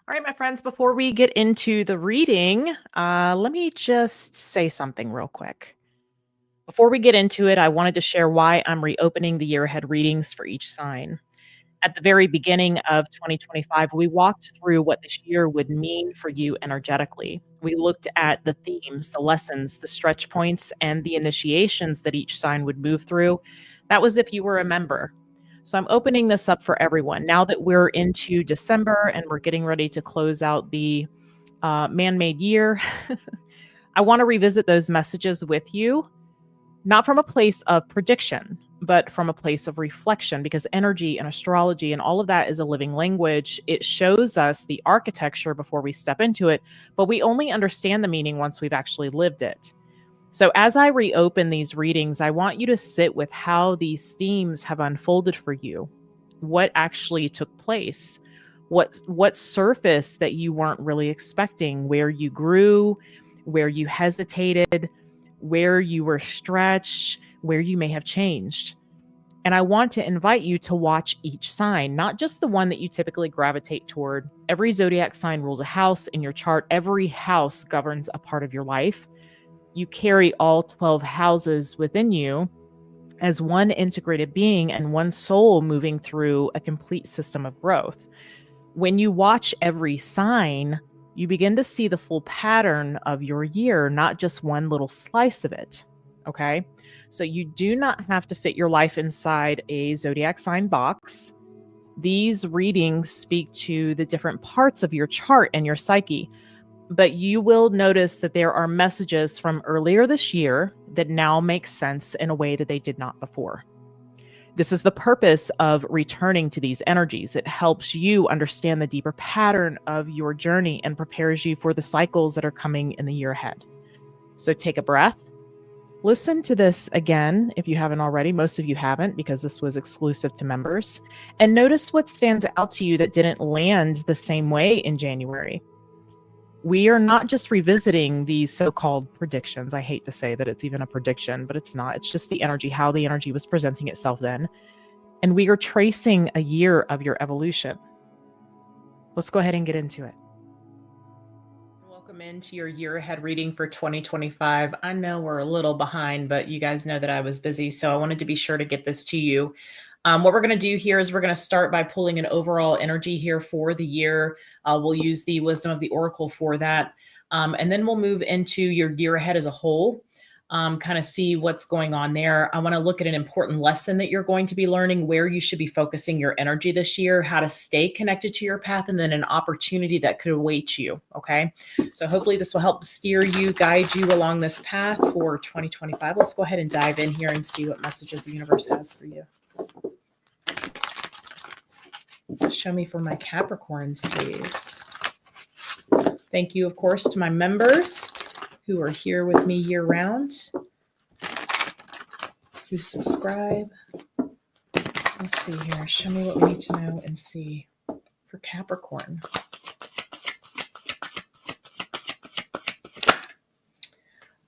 All right, my friends, before we get into the reading, let me just say something real quick. Before we get into it, I wanted to share why I'm reopening the year ahead readings for each sign. At the very beginning of 2025, we walked through what this year would mean for you energetically. We looked at the themes, the lessons, the stretch points, and the initiations that each sign would move through. That was if you were a member. So I'm opening this up for everyone. Now that we're into December and we're getting ready to close out the man made year, I want to revisit those messages with you, not from a place of prediction, but from a place of reflection, because energy and astrology and all of that is a living language. It shows us the architecture before we step into it, but we only understand the meaning once we've actually lived it. So, as I reopen these readings, I want you to sit with how these themes have unfolded for you, what actually took place, what surfaced that you weren't really expecting, where you grew, where you hesitated, where you were stretched, where you may have changed. And I want to invite you to watch each sign, not just the one that you typically gravitate toward. Every zodiac sign rules a house in your chart. Every house governs a part of your life. You carry all 12 houses within you as one integrated being and one soul moving through a complete system of growth. When you watch every sign, you begin to see the full pattern of your year, not just one little slice of it. Okay. So you do not have to fit your life inside a zodiac sign box. These readings speak to the different parts of your chart and your psyche, but you will notice that there are messages from earlier this year that now make sense in a way that they did not before. This is the purpose of returning to these energies. It helps you understand the deeper pattern of your journey and prepares you for the cycles that are coming in the year ahead. So take a breath. Listen to this again if you haven't already. Most of you haven't, because this was exclusive to members. And notice what stands out to you that didn't land the same way in January. We are not just revisiting these so-called predictions. I hate to say that it's even a prediction, but it's not. It's just the energy, how the energy was presenting itself then. And we are tracing a year of your evolution. Let's go ahead and get into it. Welcome into your year ahead reading for 2025. I know we're a little behind, but you guys know that I was busy, so I wanted to be sure to get this to you. What we're going to do here is we're going to start by pulling an overall energy here for the year. We'll use the wisdom of the oracle for that. And then we'll move into your year ahead as a whole, kind of see what's going on there. I want to look at an important lesson that you're going to be learning, where you should be focusing your energy this year, how to stay connected to your path, and then an opportunity that could await you. Okay. So hopefully this will help steer you, guide you along this path for 2025. Let's go ahead and dive in here and see what messages the universe has for you. Show me for my Capricorns, please. Thank you, of course, to my members who are here with me year round, who subscribe. Let's see here. Show me what we need to know and see for Capricorn.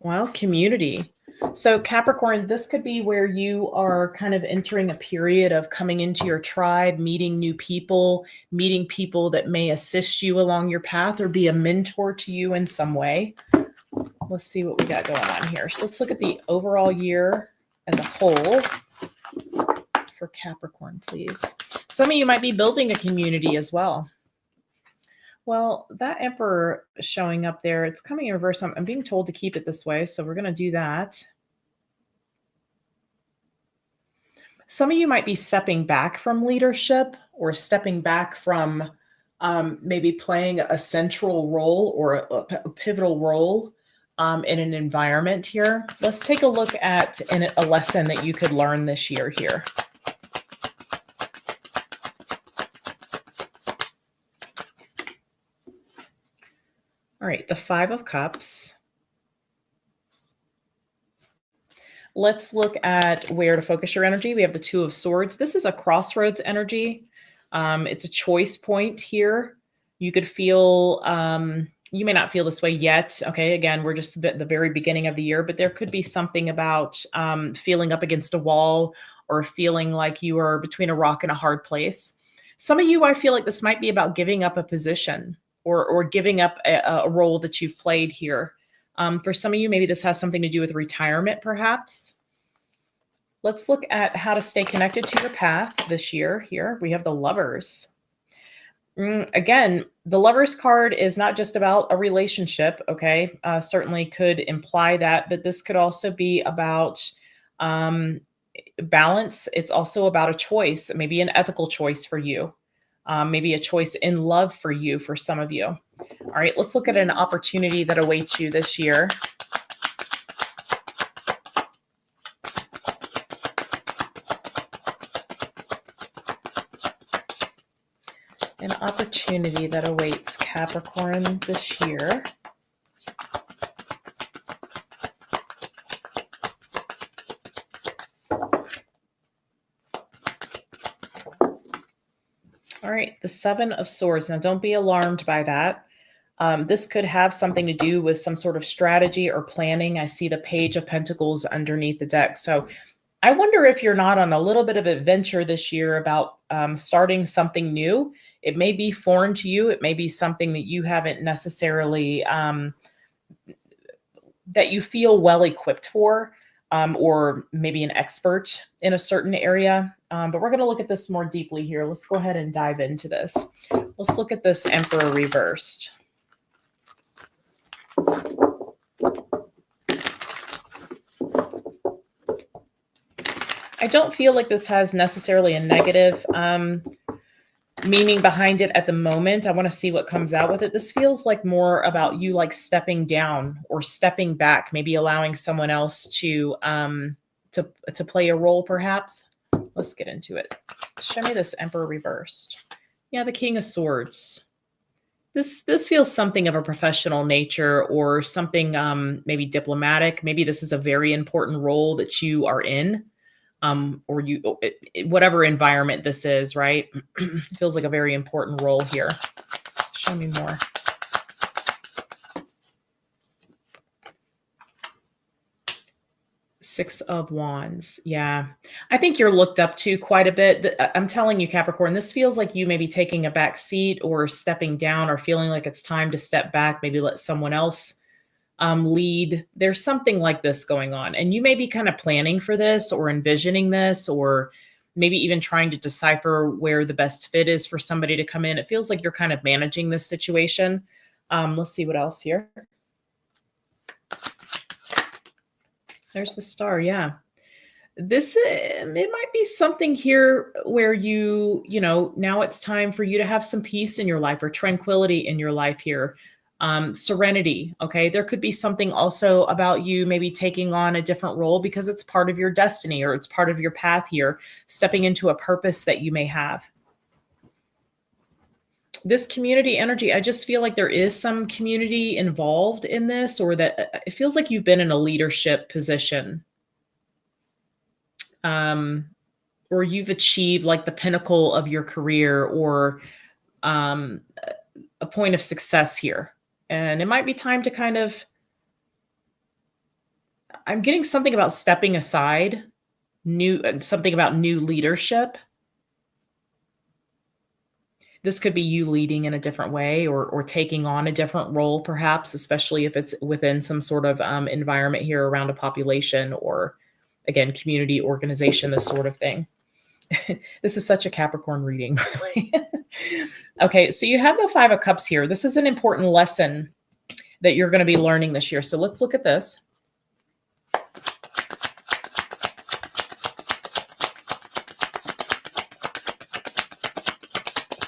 Well, community. So Capricorn, this could be where you are kind of entering a period of coming into your tribe, meeting new people, meeting people that may assist you along your path or be a mentor to you in some way. Let's see what we got going on here. So let's look at the overall year as a whole for Capricorn, please. Some of you might be building a community as well. Well, that Emperor showing up there, it's coming in reverse. I'm being told to keep it this way, so we're going to do that. Some of you might be stepping back from leadership or stepping back from maybe playing a central role or a pivotal role in an environment here. Let's take a look at a lesson that you could learn this year here. All right, the Five of Cups. Let's look at where to focus your energy. We have the Two of Swords. This is a crossroads energy. It's a choice point here. You could feel, you may not feel this way yet. Okay, again, we're just at the very beginning of the year, but there could be something about feeling up against a wall or feeling like you are between a rock and a hard place. Some of you, I feel like this might be about giving up a position. or giving up a role that you've played here. For some of you, maybe this has something to do with retirement, perhaps. Let's look at how to stay connected to your path this year. Here we have the Lovers. Again, the Lovers card is not just about a relationship, okay? Certainly could imply that, but this could also be about balance. It's also about a choice, maybe an ethical choice for you, maybe a choice in love for you, for some of you. All right, let's look at an opportunity that awaits you this year. An opportunity that awaits Capricorn this year. All right, the Seven of Swords. Now, don't be alarmed by that. This could have something to do with some sort of strategy or planning. I see the Page of Pentacles underneath the deck. So I wonder if you're not on a little bit of adventure this year about starting something new. It may be foreign to you. It may be something that you haven't necessarily, that you feel well equipped for, or maybe an expert in a certain area. But we're going to look at this more deeply here. Let's go ahead and dive into this. Let's look at this Emperor reversed. I don't feel like this has necessarily a negative meaning behind it at the moment. I want to see what comes out with it. This feels like more about you like stepping down or stepping back, maybe allowing someone else to play a role, perhaps. Let's get into it. Show me this Emperor reversed. Yeah, the King of Swords. This feels something of a professional nature or something maybe diplomatic. Maybe this is a very important role that you are in. Or whatever environment this is, right? Feels like a very important role here. Show me more. Six of Wands. Yeah. I think you're looked up to quite a bit. I'm telling you, Capricorn, this feels like you may be taking a back seat or stepping down or feeling like it's time to step back, maybe let someone else lead. There's something like this going on, and you may be kind of planning for this or envisioning this, or maybe even trying to decipher where the best fit is for somebody to come in. It feels like you're kind of managing this situation. Let's see what else here. There's the Star. Yeah. This, it might be something here where now it's time for you to have some peace in your life or tranquility in your life here. Serenity. Okay. There could be something also about you maybe taking on a different role because it's part of your destiny or it's part of your path here, stepping into a purpose that you may have. This community energy, I just feel like there is some community involved in this, or that it feels like you've been in a leadership position. Or you've achieved like the pinnacle of your career or a point of success here. And it might be time to kind of, I'm getting something about stepping aside, something about new leadership. This could be you leading in a different way or taking on a different role, perhaps, especially if it's within some sort of environment here around a population or, again, community organization, this sort of thing. This is such a Capricorn reading, by the way. Okay, so you have the Five of Cups here. This is an important lesson that you're going to be learning this year. So let's look at this.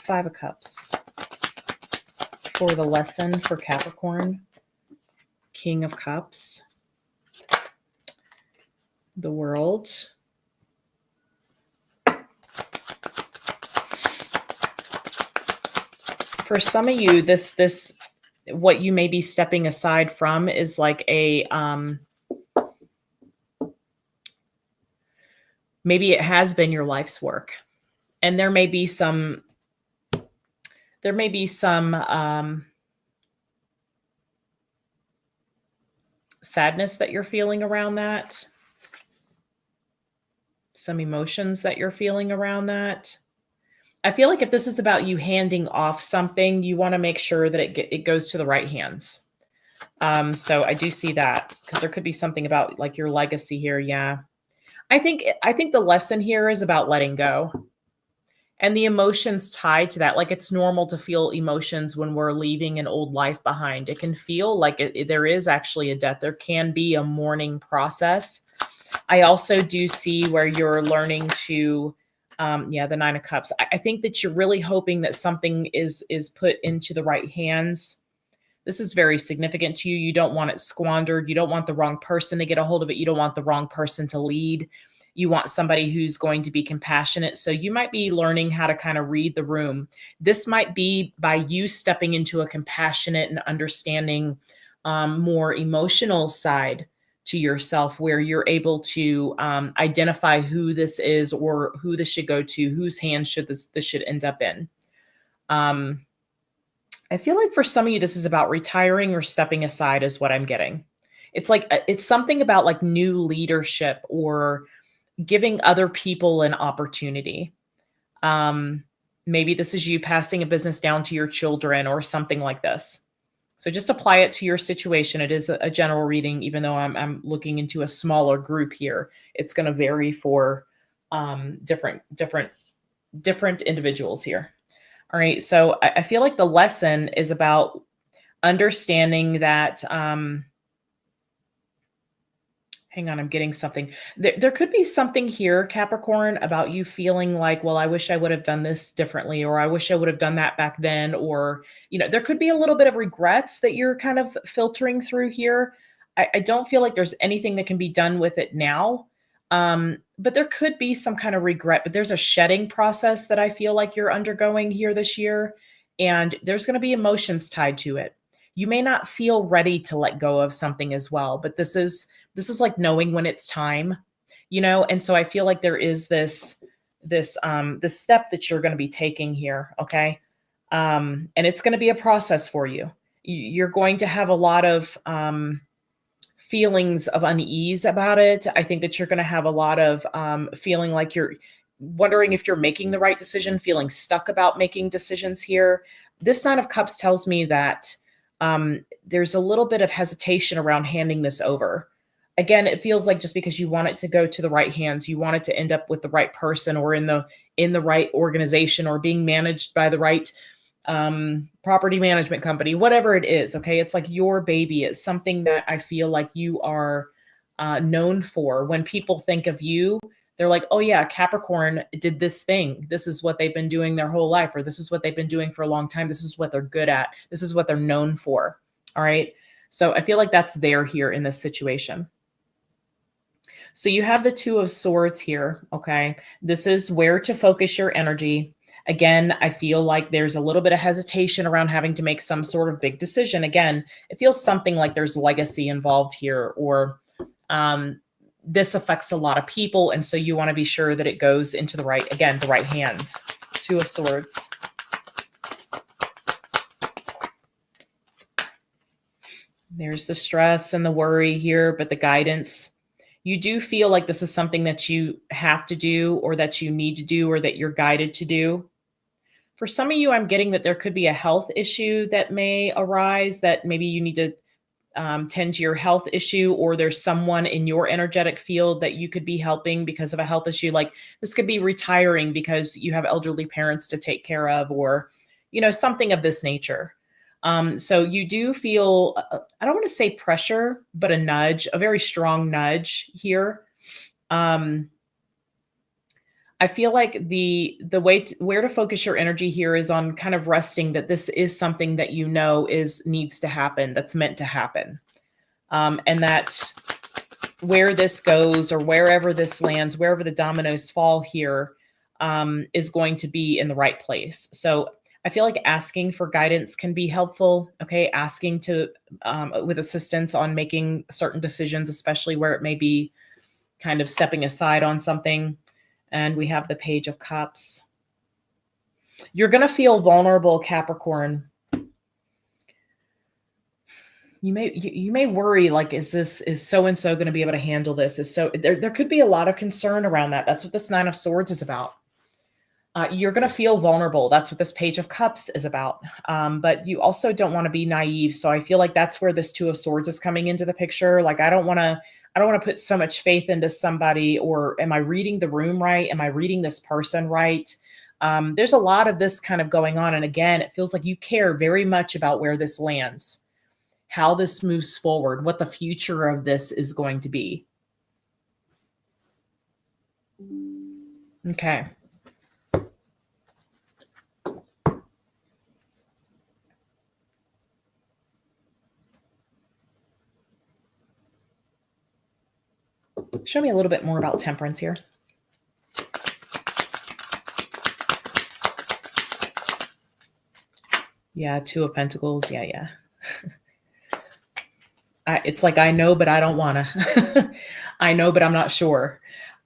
Five of Cups for the lesson for Capricorn. King of Cups. The World. For some of you, this what you may be stepping aside from is like a maybe it has been your life's work, and there may be some sadness that you're feeling around that, some emotions that you're feeling around that. I feel like if this is about you handing off something, you want to make sure that it goes to the right hands. So I do see that because there could be something about like your legacy here. Yeah. I think the lesson here is about letting go and the emotions tied to that. Like it's normal to feel emotions when we're leaving an old life behind. It can feel like there is actually a death. There can be a mourning process. I also do see where you're learning to, yeah, the Nine of Cups. I think that you're really hoping that something is put into the right hands. This is very significant to you. You don't want it squandered. You don't want the wrong person to get a hold of it. You don't want the wrong person to lead. You want somebody who's going to be compassionate. So you might be learning how to kind of read the room. This might be by you stepping into a compassionate and understanding, more emotional side to yourself, where you're able to identify who this is or who this should go to, whose hands should this should end up in. I feel like for some of you, this is about retiring or stepping aside is what I'm getting. It's like, it's something about like new leadership or giving other people an opportunity. Um, Maybe this is you passing a business down to your children or something like this. So just apply it to your situation. It is a general reading, even though I'm looking into a smaller group here. It's going to vary for different individuals here. All right. So I feel like the lesson is about understanding that, hang on, I'm getting something. There could be something here, Capricorn, about you feeling like, well, I wish I would have done this differently, or I wish I would have done that back then, or, there could be a little bit of regrets that you're kind of filtering through here. I don't feel like there's anything that can be done with it now. But there could be some kind of regret, but there's a shedding process that I feel like you're undergoing here this year. And there's going to be emotions tied to it. You may not feel ready to let go of something as well, but this is like knowing when it's time, and so I feel like there is this step that you're going to be taking here. Okay. And it's going to be a process for you. You're going to have a lot of feelings of unease about it. I think that you're going to have a lot of feeling like you're wondering if you're making the right decision, feeling stuck about making decisions here. This Nine of Cups tells me that there's a little bit of hesitation around handing this over. Again, it feels like just because you want it to go to the right hands, you want it to end up with the right person or in the right organization or being managed by the right property management company, whatever it is. Okay. It's like your baby. It's something that I feel like you are known for. When people think of you, they're like, oh yeah, Capricorn did this thing. This is what they've been doing their whole life, or this is what they've been doing for a long time. This is what they're good at. This is what they're known for. All right. So I feel like that's there here in this situation. So you have the Two of Swords here. Okay. This is where to focus your energy. Again, I feel like there's a little bit of hesitation around having to make some sort of big decision. Again, it feels something like there's legacy involved here, or this affects a lot of people. And so you want to be sure that it goes into the right hands. Two of Swords. There's the stress and the worry here, but the guidance. You do feel like this is something that you have to do, or that you need to do, or that you're guided to do. For some of you, I'm getting that there could be a health issue that may arise, that maybe you need to tend to your health issue, or there's someone in your energetic field that you could be helping because of a health issue. Like this could be retiring because you have elderly parents to take care of, or, something of this nature. So you do feel, I don't want to say pressure, but a nudge, a very strong nudge here. I feel like the way where to focus your energy here is on kind of resting that this is something that needs to happen, that's meant to happen. And that where this goes, or wherever this lands, wherever the dominoes fall here, is going to be in the right place. So I feel like asking for guidance can be helpful. Okay. Asking to, with assistance on making certain decisions, especially where it may be kind of stepping aside on something. And we have the Page of Cups. You're going to feel vulnerable, Capricorn. You may worry, like, is so-and-so going to be able to handle this? There could be a lot of concern around that. That's what this Nine of Swords is about. You're going to feel vulnerable. That's what this Page of Cups is about. But you also don't want to be naive. So I feel like that's where this Two of Swords is coming into the picture. Like, I don't want to put so much faith into somebody, or am I reading the room right? Am I reading this person right? There's a lot of this kind of going on. And again, it feels like you care very much about where this lands, how this moves forward, what the future of this is going to be. Okay. Show me a little bit more about Temperance here. Yeah, Two of Pentacles. Yeah. It's like, I know, but I don't want to. I know, but I'm not sure.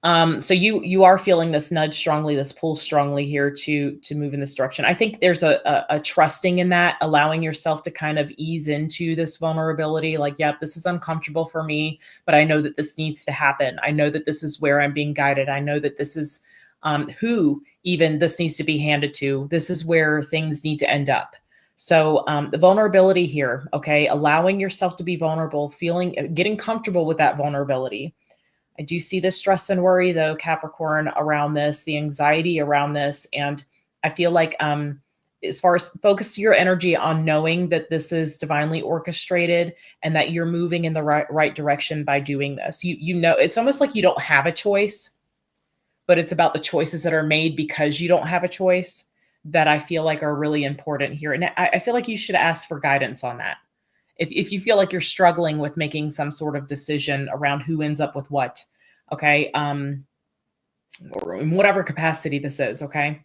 So you are feeling this nudge strongly, this pull strongly here to move in this direction. I think there's a trusting in that, allowing yourself to kind of ease into this vulnerability. Like, yep, this is uncomfortable for me, but I know that this needs to happen. I know that this is where I'm being guided. I know that this is who even this needs to be handed to. This is where things need to end up. So the vulnerability here, okay, allowing yourself to be vulnerable, getting comfortable with that vulnerability. I do see the stress and worry, though, Capricorn, around this, the anxiety around this. And I feel like as far as focus your energy on knowing that this is divinely orchestrated and that you're moving in the right direction by doing this. You know, it's almost like you don't have a choice, but it's about the choices that are made because you don't have a choice that I feel like are really important here. And I feel like you should ask for guidance on that. If you feel like you're struggling with making some sort of decision around who ends up with what, okay, or in whatever capacity this is, okay?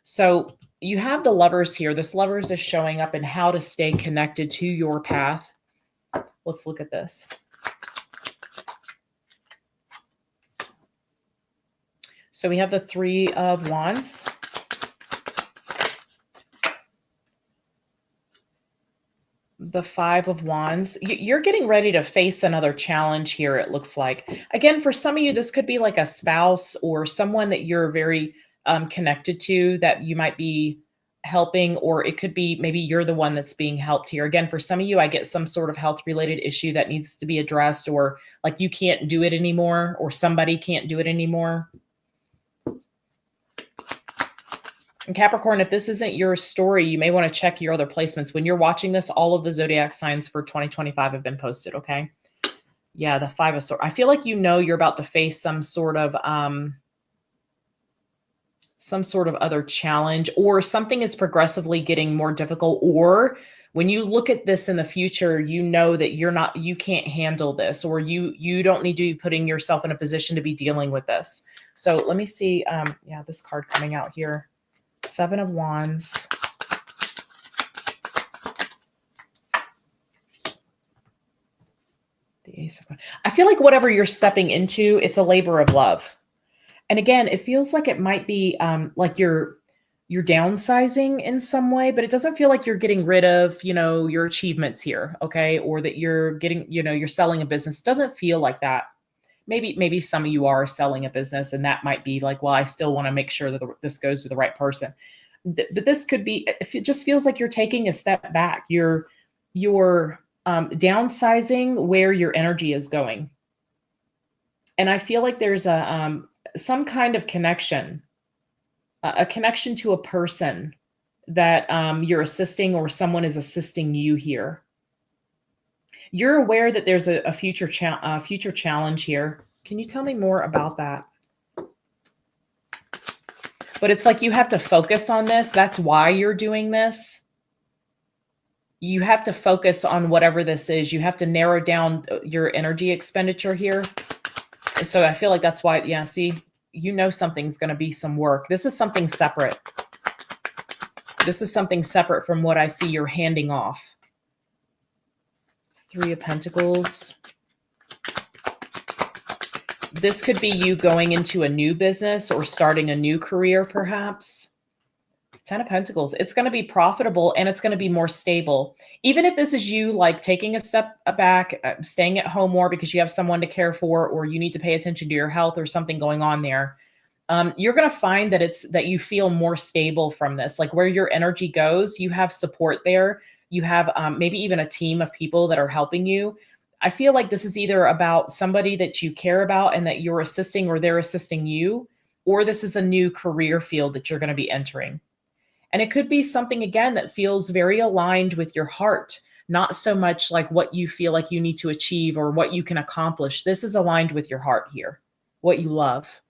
So you have the Lovers here. This Lovers is showing up in how to stay connected to your path. Let's look at this. So we have the Three of Wands. The Five of Wands. You're getting ready to face another challenge here, it looks like. Again, for some of you, this could be like a spouse or someone that you're very connected to that you might be helping, or it could be maybe you're the one that's being helped here. Again, for some of you, I get some sort of health related issue that needs to be addressed, or like you can't do it anymore, or somebody can't do it anymore. And Capricorn, if this isn't your story, you may want to check your other placements. When you're watching this, all of the zodiac signs for 2025 have been posted, okay? Yeah, the Five of Swords. I feel like you're about to face some sort of other challenge, or something is progressively getting more difficult, or when you look at this in the future, you know that you can't handle this, or you don't need to be putting yourself in a position to be dealing with this. So let me see. Yeah, this card coming out here. Seven of Wands. The Ace of Wands. I feel like whatever you're stepping into, it's a labor of love. And again, it feels like it might be like you're downsizing in some way, but it doesn't feel like you're getting rid of, your achievements here, okay? Or that you're getting, you're selling a business. It doesn't feel like that. Maybe some of you are selling a business, and that might be like, well, I still want to make sure that this goes to the right person. But this could be, if it just feels like you're taking a step back, you're downsizing where your energy is going. And I feel like there's some kind of connection, a connection to a person that you're assisting, or someone is assisting you here. You're aware that there's a future challenge here. Can you tell me more about that? But it's like you have to focus on this. That's why you're doing this. You have to focus on whatever this is. You have to narrow down your energy expenditure here. So I feel like that's why, yeah, see, something's going to be some work. This is something separate. This is something separate from what I see you're handing off. Three of Pentacles. This could be you going into a new business or starting a new career, perhaps. Ten of Pentacles. It's going to be profitable, and it's going to be more stable. Even if this is you like taking a step back, staying at home more because you have someone to care for, or you need to pay attention to your health or something going on there. You're going to find that you feel more stable from this. Like where your energy goes, you have support there. You have maybe even a team of people that are helping you. I feel like this is either about somebody that you care about and that you're assisting, or they're assisting you, or this is a new career field that you're going to be entering. And it could be something, again, that feels very aligned with your heart, not so much like what you feel like you need to achieve or what you can accomplish. This is aligned with your heart here, what you love.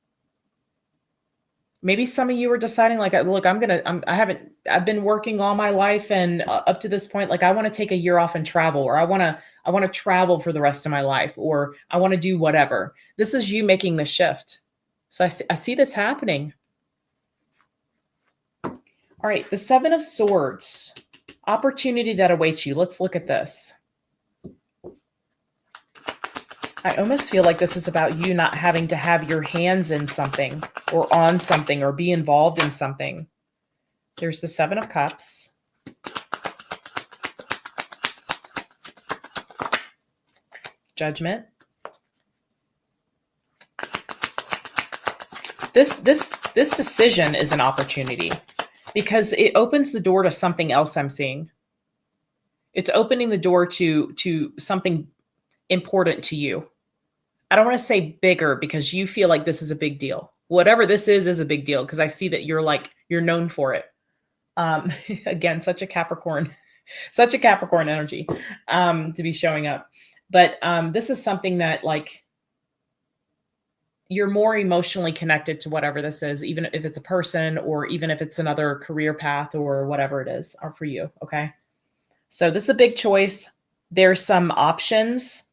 Maybe some of you are deciding like, look, I've been working all my life, and up to this point, like I want to take a year off and travel, or I want to travel for the rest of my life, or I want to do whatever. This is you making the shift. So I see this happening. All right, the Seven of Swords, opportunity that awaits you. Let's look at this. I almost feel like this is about you not having to have your hands in something or on something or be involved in something. There's the Seven of Cups. Judgment. This decision is an opportunity because it opens the door to something else I'm seeing. It's opening the door to something important to you. I don't want to say bigger because you feel like this is a big deal. Whatever this is a big deal because I see that you're known for it. Again, such a Capricorn energy to be showing up. But this is something that like you're more emotionally connected to whatever this is, even if it's a person or even if it's another career path or whatever it is or for you. Okay. So this is a big choice. There's some options.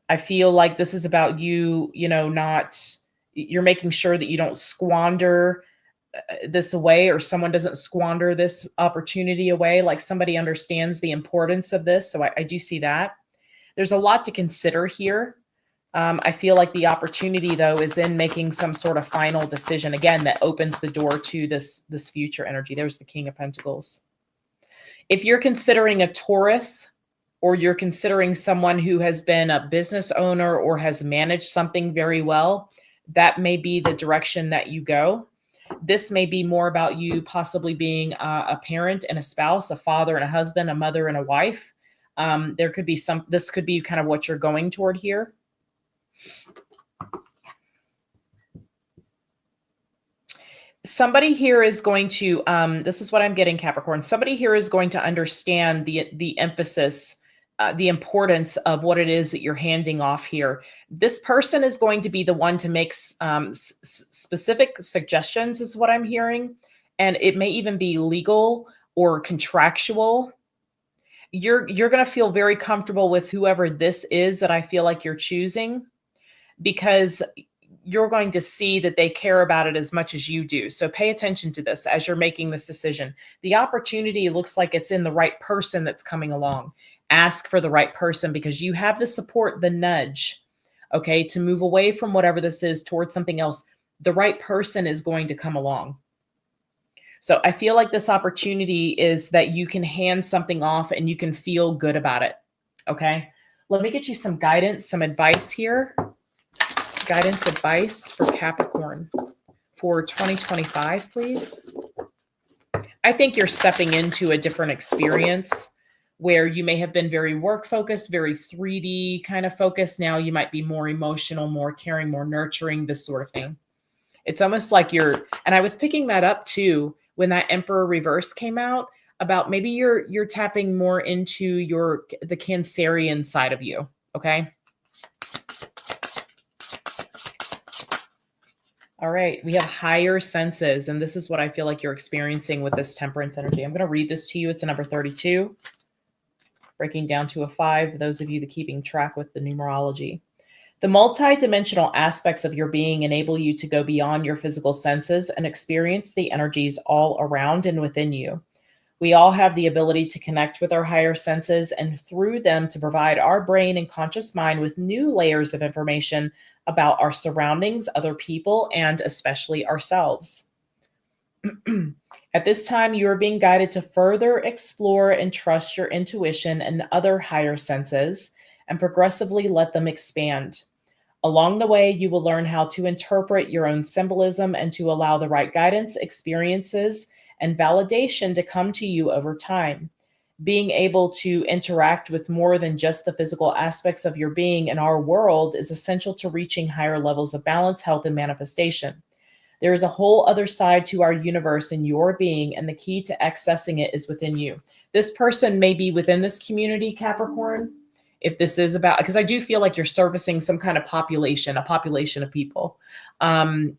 I feel like this is about you, you're making sure that you don't squander this away, or someone doesn't squander this opportunity away. Like somebody understands the importance of this. So I do see that. There's a lot to consider here. I feel like the opportunity, though, is in making some sort of final decision, again, that opens the door to this future energy. There's the King of Pentacles. If you're considering a Taurus, or you're considering someone who has been a business owner or has managed something very well, that may be the direction that you go. This may be more about you possibly being a parent and a spouse, a father and a husband, a mother and a wife. This could be kind of what you're going toward here. Somebody here is going to, this is what I'm getting, Capricorn. Somebody here is going to understand the emphasis, the importance of what it is that you're handing off here. This person is going to be the one to make specific suggestions, is what I'm hearing. And it may even be legal or contractual. You're going to feel very comfortable with whoever this is that I feel like you're choosing, because you're going to see that they care about it as much as you do. So pay attention to this as you're making this decision. The opportunity looks like it's in the right person that's coming along. Ask for the right person because you have the support, the nudge, okay, to move away from whatever this is towards something else. The right person is going to come along. So I feel like this opportunity is that you can hand something off and you can feel good about it, okay? Let me get you some guidance, some advice here. Guidance, advice for Capricorn for 2025, please. I think you're stepping into a different experience where you may have been very work focused, very 3D kind of focused. Now you might be more emotional, more caring, more nurturing, this sort of thing. It's almost like and I was picking that up too when that Emperor reverse came out, about maybe you're tapping more into the Cancerian side of you, okay? All right, we have higher senses, and this is what I feel like you're experiencing with this Temperance energy. I'm going to read this to you. It's a number 32, breaking down to a 5, those of you that keeping track with the numerology. The multi-dimensional aspects of your being enable you to go beyond your physical senses and experience the energies all around and within you. We all have the ability to connect with our higher senses and through them to provide our brain and conscious mind with new layers of information about our surroundings, other people, and especially ourselves. At this time, you are being guided to further explore and trust your intuition and other higher senses and progressively let them expand. Along the way, you will learn how to interpret your own symbolism and to allow the right guidance, experiences, and validation to come to you over time. Being able to interact with more than just the physical aspects of your being in our world is essential to reaching higher levels of balance, health, and manifestation. There is a whole other side to our universe in your being, and the key to accessing it is within you. This person may be within this community, Capricorn. If this is about, because I do feel like you're servicing some kind of population, a population of people. Um,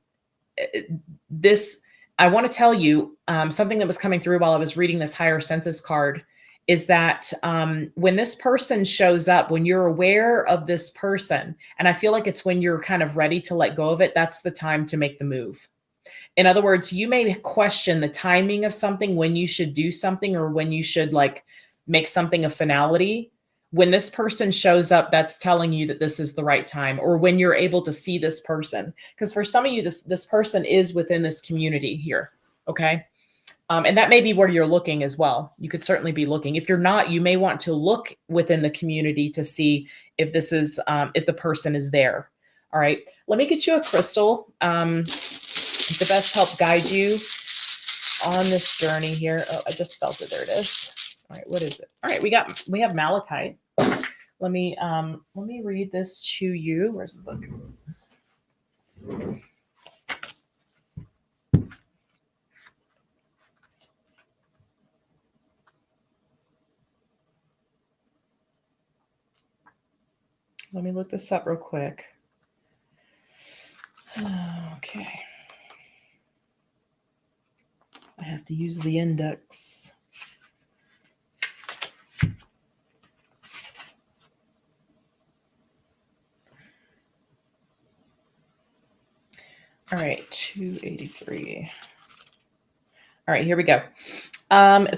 this, I want to tell you something that was coming through while I was reading this higher senses card is that when this person shows up, when you're aware of this person, and I feel like it's when you're kind of ready to let go of it, that's the time to make the move. In other words, you may question the timing of something, when you should do something or when you should like make something a finality. When this person shows up, that's telling you that this is the right time, or when you're able to see this person. Because for some of you, this person is within this community here. Okay. And that may be where you're looking as well. You could certainly be looking. If you're not, you may want to look within the community to see if this is, if the person is there. All right. Let me get you a crystal to best help guide you on this journey here. Oh, I just felt it. There it is. All right. What is it? All right. We have malachite. Let me read this to you. Where's the book? Let me look this up real quick. Okay. I have to use the index. All right, 283. All right, here we go.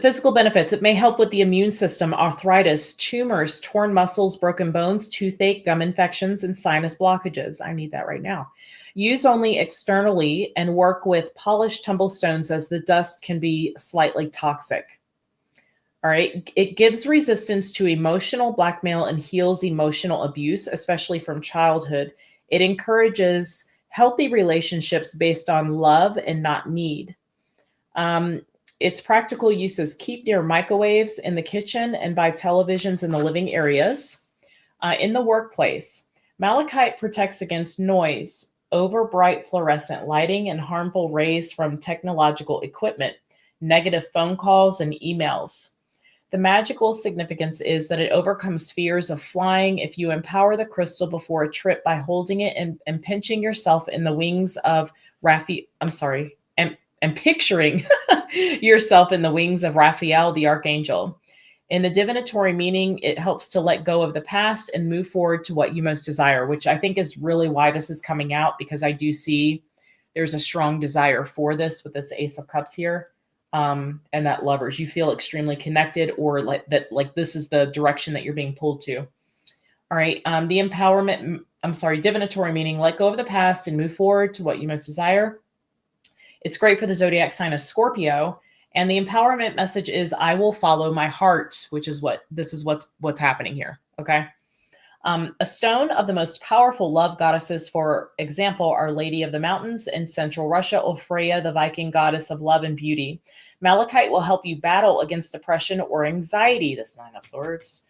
Physical benefits. It may help with the immune system, arthritis, tumors, torn muscles, broken bones, toothache, gum infections, and sinus blockages. I need that right now. Use only externally and work with polished tumblestones as the dust can be slightly toxic. All right. It gives resistance to emotional blackmail and heals emotional abuse, especially from childhood. It encourages healthy relationships based on love and not need. Its practical uses: keep near microwaves in the kitchen and by televisions in the living areas. In the workplace, malachite protects against noise, over bright fluorescent lighting, and harmful rays from technological equipment, negative phone calls, and emails. The magical significance is that it overcomes fears of flying if you empower the crystal before a trip by holding it and pinching yourself in the wings of and picturing yourself in the wings of Raphael, the archangel. In the divinatory meaning, it helps to let go of the past and move forward to what you most desire, which I think is really why this is coming out, because I do see there's a strong desire for this with this Ace of Cups here. And that lovers, you feel extremely connected, or like this is the direction that you're being pulled to. All right. The empowerment, divinatory meaning, let go of the past and move forward to what you most desire. It's great for the zodiac sign of Scorpio. And the empowerment message is, I will follow my heart, which is what's happening here. Okay. A stone of the most powerful love goddesses, for example, Our Lady of the Mountains in central Russia, or Freya, the Viking goddess of love and beauty. Malachite will help you battle against depression or anxiety, this Nine of Swords,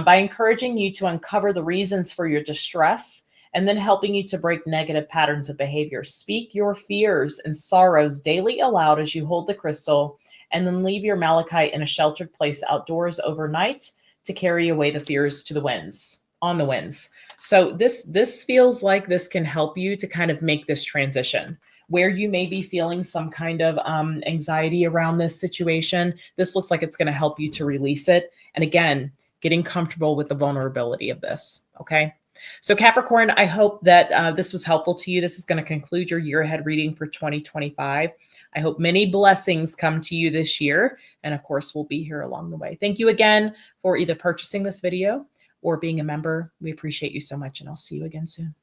by encouraging you to uncover the reasons for your distress and then helping you to break negative patterns of behavior. Speak your fears and sorrows daily aloud as you hold the crystal, and then leave your malachite in a sheltered place outdoors overnight to carry away the fears to the winds, on the winds. So this feels like this can help you to kind of make this transition where you may be feeling some kind of anxiety around this situation. This looks like it's going to help you to release it. And again, getting comfortable with the vulnerability of this. Okay. So Capricorn, I hope that this was helpful to you. This is going to conclude your year ahead reading for 2025. I hope many blessings come to you this year. And of course, we'll be here along the way. Thank you again for either purchasing this video or being a member. We appreciate you so much, and I'll see you again soon.